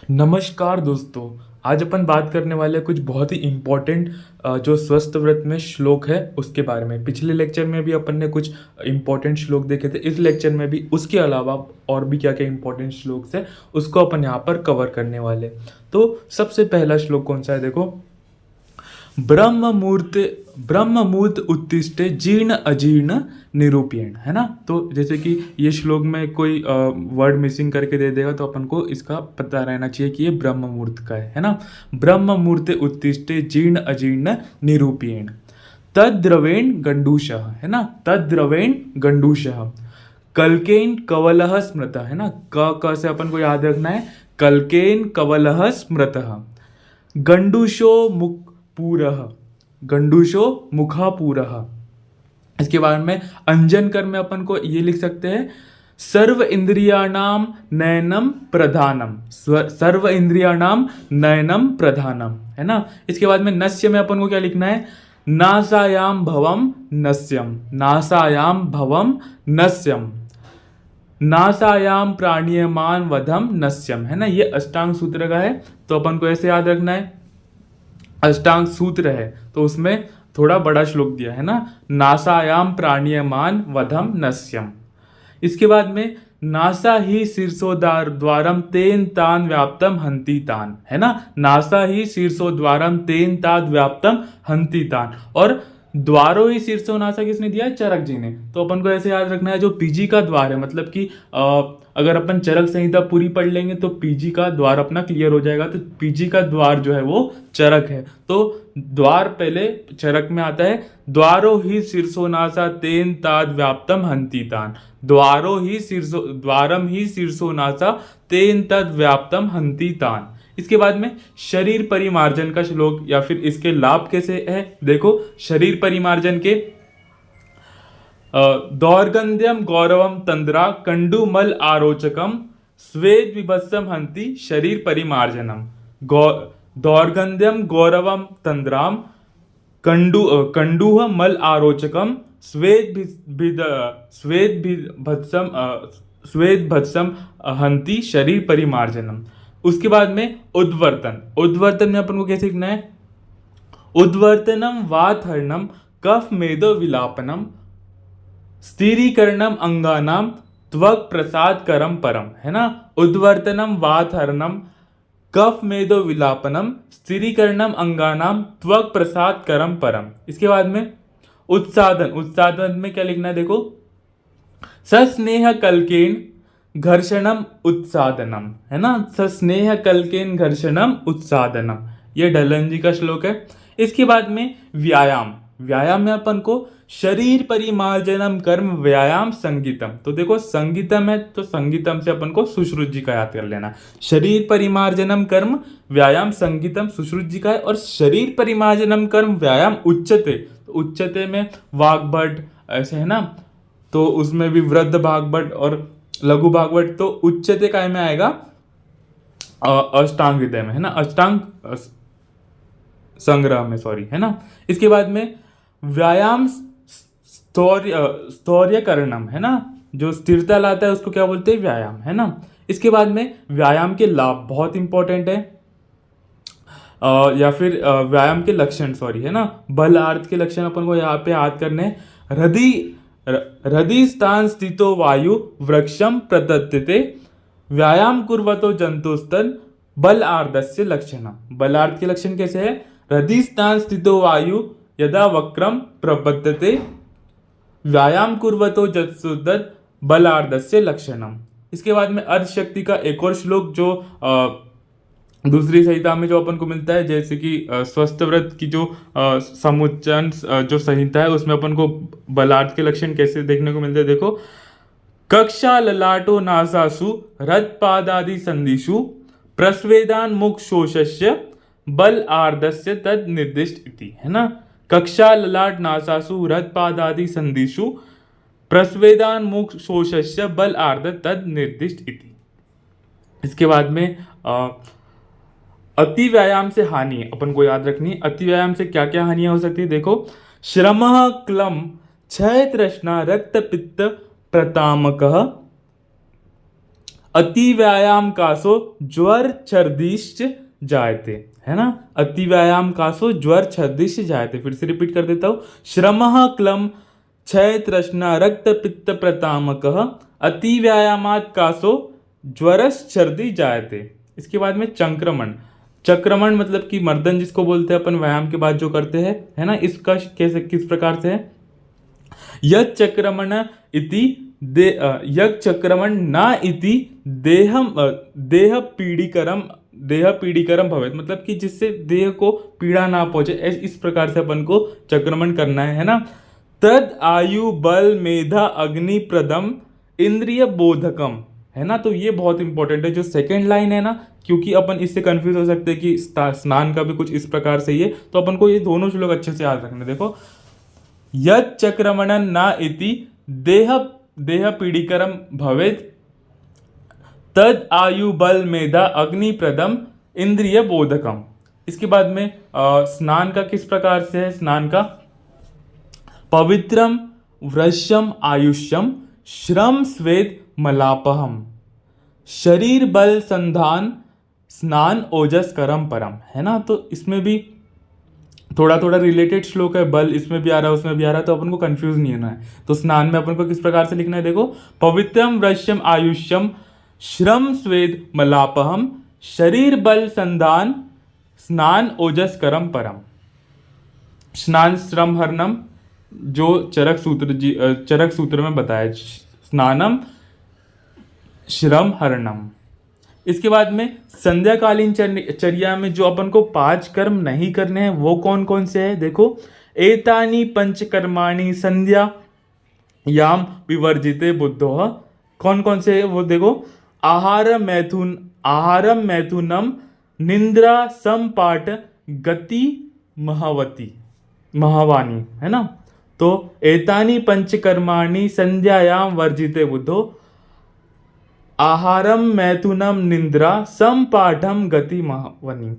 नमस्कार दोस्तों। आज अपन बात करने वाले हैं कुछ बहुत ही इम्पोर्टेंट जो स्वस्थ व्रत में श्लोक है उसके बारे में। पिछले लेक्चर में भी अपन ने कुछ इम्पोर्टेंट श्लोक देखे थे, इस लेक्चर में भी उसके अलावा और भी क्या क्या इम्पोर्टेंट श्लोक है उसको अपन यहाँ पर कवर करने वाले। तो सबसे पहला श्लोक कौन सा है, देखो। ब्रह्म मुहूर्त उत्तिष्ठे जीर्ण अजीर्ण निरूपयेण, है ना। तो जैसे कि ये श्लोक में कोई वर्ड मिसिंग करके दे देगा तो अपन को इसका पता रहना चाहिए कि ये ब्रह्म मुहूर्त का है ना। ब्रह्म मुहूर्ते उत्तिष्ठे जीर्ण अजीर्ण निरूपयेण तद्द्रवेण गंडूशः, है ना। तद्द्रवेण गंडूशः कल्केन कवलः स्मृतः, है ना। क से अपन को याद रखना है कल्केन कवलः स्मृतः गंडूशो गंडूशो मुखापूरः। इसके बाद में अंजन कर में अपन को ये लिख सकते हैं सर्व इंद्रियाणाम नयनम प्रधानम, सर्व इंद्रियाणाम नयनम प्रधानम, है ना। इसके बाद में नस्य में अपन को क्या लिखना है नासायाम भवम नस्यम, नासायाम भवम नस्यम नासायाम प्राणीयमान वधम नस्यम, है ना। ये अष्टांग सूत्र का है तो अपन को ऐसे याद रखना है। अष्टांग सूत्र है तो उसमें थोड़ा बड़ा श्लोक दिया है ना, नासायाम प्राणीयमान वधम नस्यम। इसके बाद में नासा ही शीर्षोद्वारम तेन तान व्याप्तम हंति तान, है ना। नासा ही शीर्षोद्वारम तेन ताद व्याप्तम हंति तान, और द्वारो ही शीर्षो नासा किसने दिया है, चरक जी ने। तो अपन को ऐसे याद रखना है जो पीजी का द्वार है, मतलब कि अगर अपन चरक संहिता पूरी पढ़ लेंगे तो पीजी का द्वार अपना क्लियर हो जाएगा। तो पीजी का द्वार जो है वो चरक है, तो द्वार पहले चरक में आता है। द्वारो ही शीर्षो नासा तेन ताद व्याप्तम हंति तान, द्वारम ही शीर्षो नासा तेन तद व्याप्तम हंति तान। इसके बाद में शरीर परिमार्जन का श्लोक या फिर इसके लाभ कैसे है, देखो। शरीर परिमार्जन के दौर्गंध्यम गौरवम तंद्रा कंडुमल आरोचकम स्वेद विभत्सम हंति शरीर परिमार्जनम। दौर्गंध्यम गौरवम तंद्राम कंडूह मल आरोचकम स्वेद भत्सम हंति शरीर परिमार्जनम। उसके बाद में उद्वर्तन में अपन को कैसे लिखना है उद्वर्तनम वातहरणम कफ मेदो विलापनम स्थिरीकरणम अंगानाम त्वक प्रसाद करम परम, है ना। उद्वर्तनम वातहरणम कफ मेदो विलापनम स्थिरीकरणम अंगानाम त्वक प्रसाद करम परम। इसके बाद में उत्सादन में क्या लिखना है, देखो। सस्नेह कलकेन घर्षणम उत्सादनम, है ना। सस्नेह कलकेन घर्षणम उत्सादनम, ये ढलन जी का श्लोक है। इसके बाद में व्यायाम में अपन को शरीर परिमार्जनम कर्म व्यायाम संगीतम। तो देखो संगीतम है तो संगीतम से अपन को सुश्रुत जी का याद कर लेना। शरीर परिमार्जनम कर्म व्यायाम संगीतम सुश्रुत जी का है, और शरीर परिमार्जनम कर्म व्यायाम उच्चते, तो उच्चते में वाग्भट ऐसे, है ना। तो उसमें भी वृद्ध भागवत और लघु भागवत, तो उच्चते काय में आएगा अष्टांग हृदय में, है ना। अष्टांग संग्रह में, सॉरी, है ना। इसके बाद में व्यायाम स्थौर्यकरणम, है ना। जो स्थिरता लाता है उसको क्या बोलते हैं, व्यायाम, है ना। इसके बाद में व्यायाम के लाभ बहुत इंपॉर्टेंट है, या फिर व्यायाम के लक्षण, सॉरी, है ना। बल अर्थ के लक्षण अपन को यहाँ पे याद करने हैं। हृदय स्थान स्थितो वायु वृक्षम प्रदत्ते व्यायाम कुर्वतो जंतुस्तन बल आर्दस्य लक्षण। बलार्थ के लक्षण कैसे है, हृदय स्थान स्थितो वायु यदा वक्रम प्रपद्यते व्यायाम कुर्वतो जंतुस्तन बलार्दस्य लक्षणम। इसके बाद में अर्धशक्ति का एक और श्लोक जो दूसरी संहिता में जो अपन को मिलता है, जैसे कि स्वस्थ व्रत की जो समुच्चयन जो संहिता है उसमें अपन को बलार्थ के लक्षण कैसे देखने को मिलते हैं, देखो। कक्षा ललाटो नासासु हृदपादादि संधिषु प्रस्वेदान मुख शोषस्य बल आर्दस्य तद निर्दिष्ट इति, है ना। कक्षा ललाट नासासु हृदपादादि संधिषु प्रस्वेदान मुख शोषस्य बल आर्द तद निर्दिष्ट इति। इसके बाद में अति व्यायाम से हानि अपन को याद रखनी है। अति व्यायाम से क्या क्या हानियां हो सकती है, देखो। श्रमः क्लम क्षय तृष्णा रक्त पित्त प्रतामकः अति व्यायाम कासो ज्वर छर्दिश्च जायते, है ना, अति व्यायाम कासो ज्वर छर्दिश्च जायते। फिर से रिपीट कर देता हूँ, श्रमः क्लम क्षय तृष्णा रक्त पित्त प्रतामकः अति व्यायामात् कासो ज्वरस छर्दी जायते। इसके बाद में चंक्रमण, चक्रमण मतलब कि मर्दन जिसको बोलते हैं अपन व्यायाम के बाद जो करते हैं, है ना, इसका कैसे किस प्रकार से है, यत् चक्रमण इति यत् चक्रमण न इति देह पीड़िकरम भवेत्, मतलब कि जिससे देह को पीड़ा ना पहुंचे, इस प्रकार से अपन को चक्रमण करना है ना। तद आयु बल मेधा अग्नि प्रदम इंद्रिय बोधकम, है ना, तो ये बहुत इंपॉर्टेंट है जो सेकंड लाइन है ना, क्योंकि अपन इससे कंफ्यूज हो सकते हैं कि स्नान का भी कुछ इस प्रकार से ही है, तो अपन को ये दोनों श्लोक अच्छे से याद रखने। देखो, यत् चक्रमणं न इति देह पीड़िकरम भवेत् तद आयु बल मेधा अग्नि प्रदम इंद्रिय बोधकम। इसके बाद में स्नान का किस प्रकार से है, स्नान का पवित्रम वृश्यम आयुष्यम श्रम स्वेद मलापहम शरीर बल संधान स्नान ओजस करम परम, है ना, तो इसमें भी थोड़ा थोड़ा रिलेटेड श्लोक है, बल इसमें भी आ रहा है उसमें भी आ रहा है, तो अपन को कंफ्यूज नहीं होना है। तो स्नान में अपन को किस प्रकार से लिखना है, देखो, पवित्रम वृश्यम आयुष्यम श्रम स्वेद मलापहम शरीर बल संधान स्नान ओजस करम परम। स्नान श्रम हरणम जो चरक सूत्र में बताया, स्नानम श्रम हरणम। इसके बाद में संध्याकालीन चर्या में जो अपन को 5 कर्म नहीं करने हैं वो कौन कौन से है, देखो, एतानि पंचकर्माणि संध्या याम विवर्जिते बुद्धो, कौन कौन से है वो देखो, आहारम मैथुनम निंद्रा समपाठ गति महावानी, है ना, तो एतानि पंचकर्माणि संध्यायाम वर्जिते बुद्धो आहारम मैथुनम निंद्रा समपाठम गति महावनी।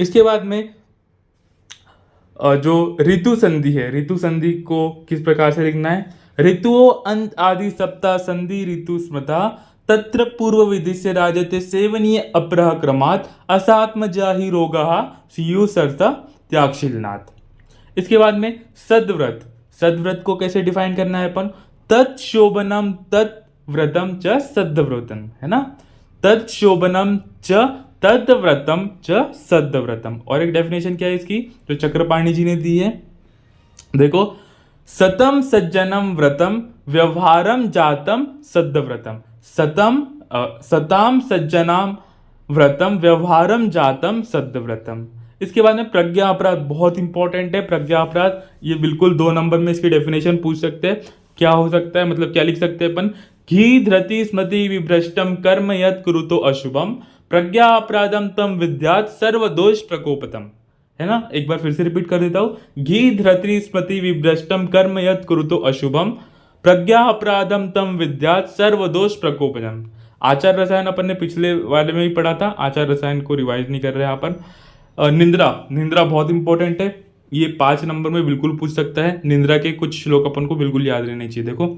इसके बाद में जो ऋतु संधि है, ऋतु संधि को किस प्रकार से लिखना है, ऋतुओं अंत आदि सप्ताह संधि ऋतु स्मृता तत्र पूर्व विधि से राजते सेवनीय अपरह क्रमात् असात्म जाहि रोगा सियु सरसा त्यागशीलनाथ। इसके बाद में सदव्रत, सदव्रत को कैसे डिफाइन करना है अपन, तत्शोभनम तत्व्रतम च सदव्रतम, है ना, तत्शोभनम च तद्व्रतम च सदव्रतम। और एक डेफिनेशन क्या है इसकी जो चक्रपाणी जी ने दी है, देखो, सतम सज्जनम व्रतम व्यवहारम जातम सदव्रतम, सताम सज्जनाम व्रतम व्यवहारम जातम सदव्रतम। इसके बाद में प्रज्ञा अपराध बहुत इंपॉर्टेंट है, प्रज्ञा अपराध ये बिल्कुल 2 नंबर में इसकी डेफिनेशन पूछ सकते हैं, क्या हो सकता है, मतलब क्या लिख सकते हैं अपन, घी धृति स्मृति विभ्रष्टम कर्म यत् कुरुतो अशुभम प्रज्ञा अपराधम तम विद्यात् सर्वदोष प्रकोपतम, है ना, एक बार फिर से रिपीट कर देता हूँ, घी धृति स्मृति विभ्रष्टम कर्म यत् कुरुतो अशुभम प्रज्ञा अपराधम तम विद्यात् सर्वदोष प्रकोपतम। आचार रसायन अपन ने पिछले वाले में ही पढ़ा था, आचार रसायन को रिवाइज नहीं कर रहे हैं अपन। निंद्रा बहुत इंपॉर्टेंट है, ये 5 नंबर में बिल्कुल पूछ सकता है, निंद्रा के कुछ श्लोक अपन को बिल्कुल याद रहने चाहिए। देखो,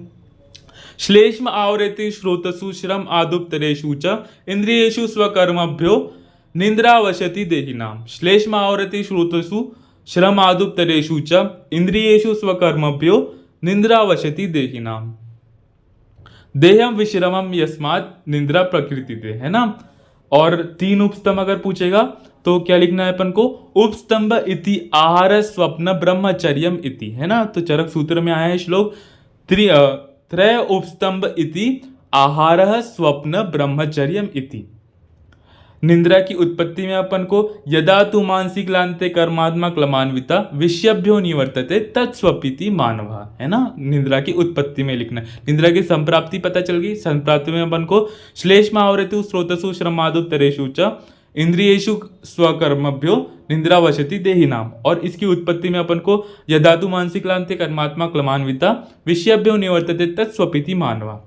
श्लेष्म आवरेति श्रोतसु श्रम आदुप्तरेषु च इंद्रियेषु स्वकर्मभ्यो निंद्रावशति देहिनाम। श्लेष्म आवरेति श्रोतसु श्रम आदुप्तरेषु च इंद्रियेषु स्वकर्मभ्यो निंद्रावशति देहिनाम। देहम विश्रमम यस्मात् निंद्रा प्रकृति दे, है ना। और 3 उपस्तंभ अगर पूछेगा तो क्या लिखना है अपन को, उपस्तंभ इति आहार स्वप्न ब्रह्मचर्यम इति, है ना, तो चरक सूत्र में आया है श्लोक, त्रय उपस्तंभ इति आहार स्वप्न ब्रह्मचर्यम इति। निंद्रा की उत्पत्ति में अपन को यदा तु मानसिक लांते कर्मात्मा क्लमान्विता विषयभ्यो निवर्तते तत्स्वपिति मानव, है ना, निंद्रा की उत्पत्ति में लिखना है। निंद्रा की संप्राप्ति पता चल गई, संप्राप्ति में अपन को श्लेष्म आवरेतु स्रोतसु श्रमादुप्तरेषु च इंद्रियेषु स्वकर्मभ्यो निंद्रावशति देहिनाम। और इसकी उत्पत्ति में अपन को यदातु मानसिक लांते कर्मात्मा क्लमान्विता विषयभ्यो निवर्तते तत्स्वपिति मानवा।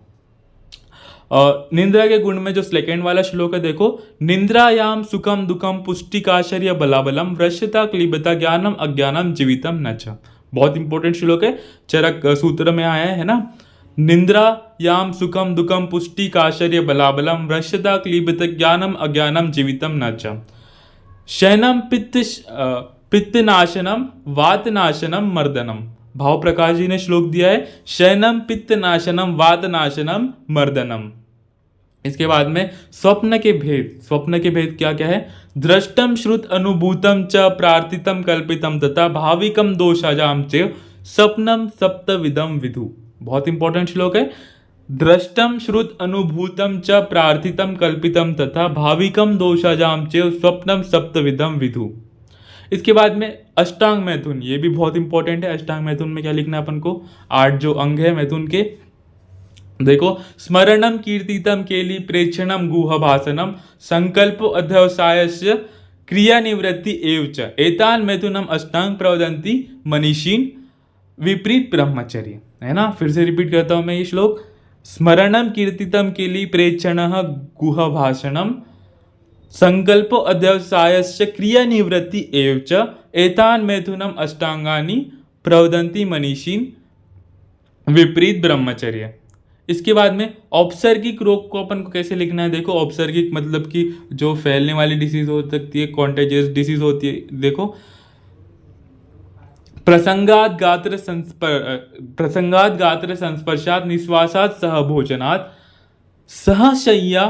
निंद्रा के गुण में जो सेकंड वाला श्लोक है, देखो, निंद्रायाम सुखम दुखम पुष्टिकाश्चर्य बलाबलम वृश्यता क्लीबता ज्ञानम अज्ञानम जीवितम न च। बहुत इंपॉर्टेंट श्लोक है, चरक सूत्र में आया है ना। निंद्रायाम सुखम दुखम पुष्टि काशर्य बलाबलम वृश्यता क्लीबत ज्ञानम अज्ञानम जीवितम न च। शयनम पित्तनाशनम वातनाशनम मर्दनम। भाव प्रकाश जी ने श्लोक दिया है, शयनम पित्तनाशनम वातनाशनम मर्दनम। इसके बाद में स्वप्न के भेद, स्वप्न के भेद क्या क्या है, दृष्टम श्रुत अनुभूतम च प्रार्थितम कल्पितम तथा भाविकम दोषाजाम च स्वप्नम सप्तविधम विधु। बहुत इंपॉर्टेंट श्लोक है। दृष्टम श्रुत अनुभूतम च प्रार्थितम कल्पितम तथा भाविकम दोषाजाम च स्वप्नम सप्तविधम विधु। इसके बाद में अष्टांग मैथुन, ये भी बहुत इंपॉर्टेंट है। अष्टांग मैथुन में क्या लिखना है अपन को, 8 जो अंग है मैथुन के, देखो, स्मरणम कीर्तितम केली प्रेक्षणम गुह भाषणम संकल्प अध्यवसायस्य क्रिया निवृत्ति एवं च एतान मैथुनम अष्टांग प्रवदंती मनीषीन विपरीत ब्रह्मचर्य। है ना, फिर से रिपीट करता हूं मैं ये श्लोक। स्मरणम कीर्तितम केली प्रेक्षणः गुह भाषणम संकल्प अध्यवसायस्य क्रिया निवृत्ति एवं च एतान मैथुनम अष्टांगानि प्रवदंती मनीषीन विपरीत ब्रह्मचर्य। इसके बाद में औपसर्गिक रोग को अपन को कैसे लिखना है, देखो, औपसर्गिक मतलब कि जो फैलने वाली डिसीज हो सकती है, कॉन्टेजियस डिसीज होती है। देखो, प्रसंगात गात्र संस्पर्शात निश्वासात सह भोजनात सहशय्या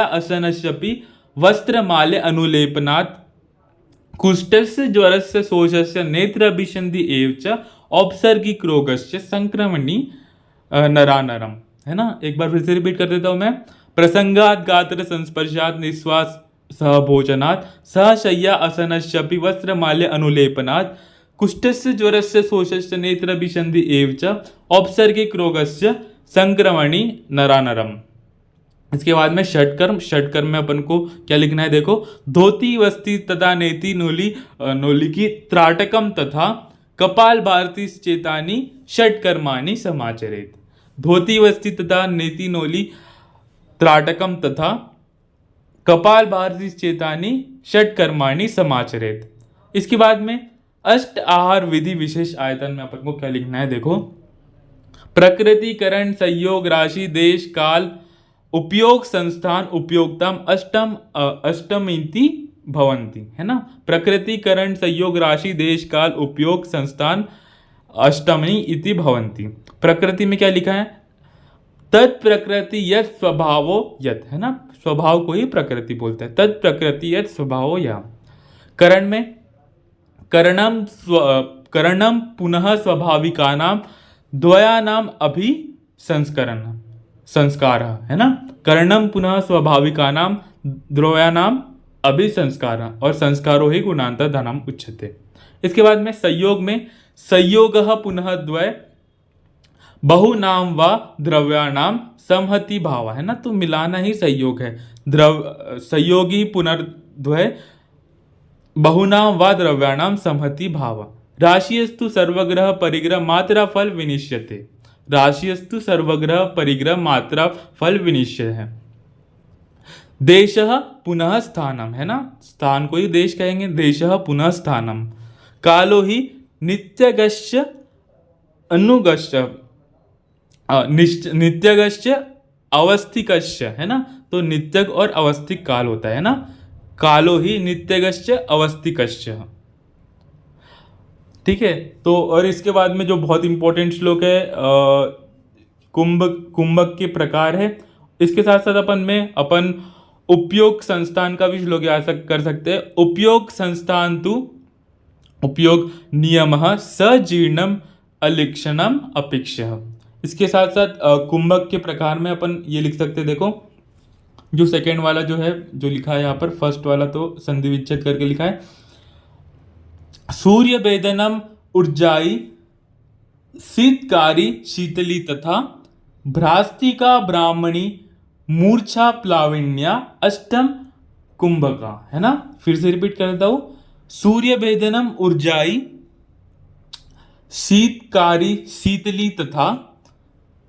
असनश्यपि वस्त्रमाल्य अनुलेपनात् कुष्ठस्य ज्वरस्य शोषस्य नेत्राभिसंधि एव च औपसर्गिक रोगस्य संक्रमणि नरानरम। है ना, एक बार फिर से रिपीट कर देता हूं मैं। प्रसंगात गात्र संस्पर्शात निश्वास सह भोजनात् सहशय्या असनश्यपि वस्त्रमाल्य अनुलेपनात् कुष्ठस्य ज्वरस्य शोषस्य नेत्राभिसंधि एव च औपसर्गिक रोगस्य संक्रमणि नरानरम। इसके बाद में षटकर्म, षटकर्म में अपन को क्या लिखना है, देखो, धोती वस्ती तथा नेति नोली की त्राटकम तथा कपाल भारती चेतानी षटकर्माणि समाचरेत। धोती वस्ती तथा नेति नोली त्राटकम तथा कपाल भारती चेतानी षटकर्माणि समाचरेत। इसके बाद में अष्ट आहार विधि विशेष आयतन में अपन को क्या लिखना है, देखो, प्रकृति करण संयोग राशि देश काल उपयोग संस्थान उपयोगतम अष्टमिति भवंती। है ना, प्रकृति करण संयोग राशि देश काल उपयोग संस्थान अष्टमी इति भवंती। प्रकृति में क्या लिखा है, तत्प्रकृति यत् स्वभावो यत्। है ना, स्वभाव को ही प्रकृति बोलते हैं, तत्प्रकृति यत् स्वभावो या। करण में करणम पुनः स्वाभाविकानाम द्वयानाम अभि संस्कार। है ना, करणम पुनः स्वाभाविकानाम द्वयानाम अभि संस्कार और संस्कारो ही गुणांतर धनम उच्यते। इसके बाद में संयोग पुनः द्वय बहुनाम व द्रव्याणाम संहति भाव। है ना, तो मिलाना ही संयोग है। संयोगी पुनर्द्वय बहुनाम व द्रव्याणाम संहति भाव। राशियस्तु सर्वग्रह परिग्रह मात्रा फल विनिश्यते। राशियस्तु सर्वग्रह परिग्रह मात्रा फल विनिश्चय है। देशः पुनः स्थानम। है ना, स्थान को ही देश कहेंगे। देशः पुनः स्थानम। कालो ही नित्यगश्च अनुगश्च नित्यगश्च अवस्थिकश्च। है ना, तो नित्यग और अवस्थिक काल होता है ना। कालो ही नित्यगश्च अवस्थिकश्च। ठीक है, तो और इसके बाद में जो बहुत इंपॉर्टेंट श्लोक है कुंभक के प्रकार है। इसके साथ साथ अपन उपयोग संस्थान का भी श्लोक याद कर सकते हैं। उपयोग संस्थान तु उपयोग नियमः सजीर्णम अलिक्षणम अपेक्षः। इसके साथ साथ कुंभक के प्रकार में अपन ये लिख सकते हैं। देखो, जो सेकेंड वाला जो है, जो लिखा है यहाँ पर, फर्स्ट वाला तो संधि विच्छेद करके लिखा है। सूर्य वेदनम ऊर्जाई शीतकारी शीतली तथा भ्रास्तिका ब्राह्मणी मूर्छा प्लाविन्या अष्टम कुंभका। है ना, फिर से रिपीट कर देता हूं। सूर्य वेदनम ऊर्जाई शीतकारी शीतली तथा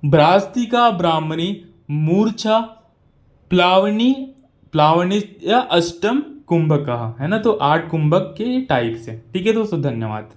भ्रास्तिका ब्राह्मणी मूर्छा प्लावनी या अष्टम कुंभक। है ना, तो 8 कुंभक के टाइप से। ठीक है दोस्तों, धन्यवाद।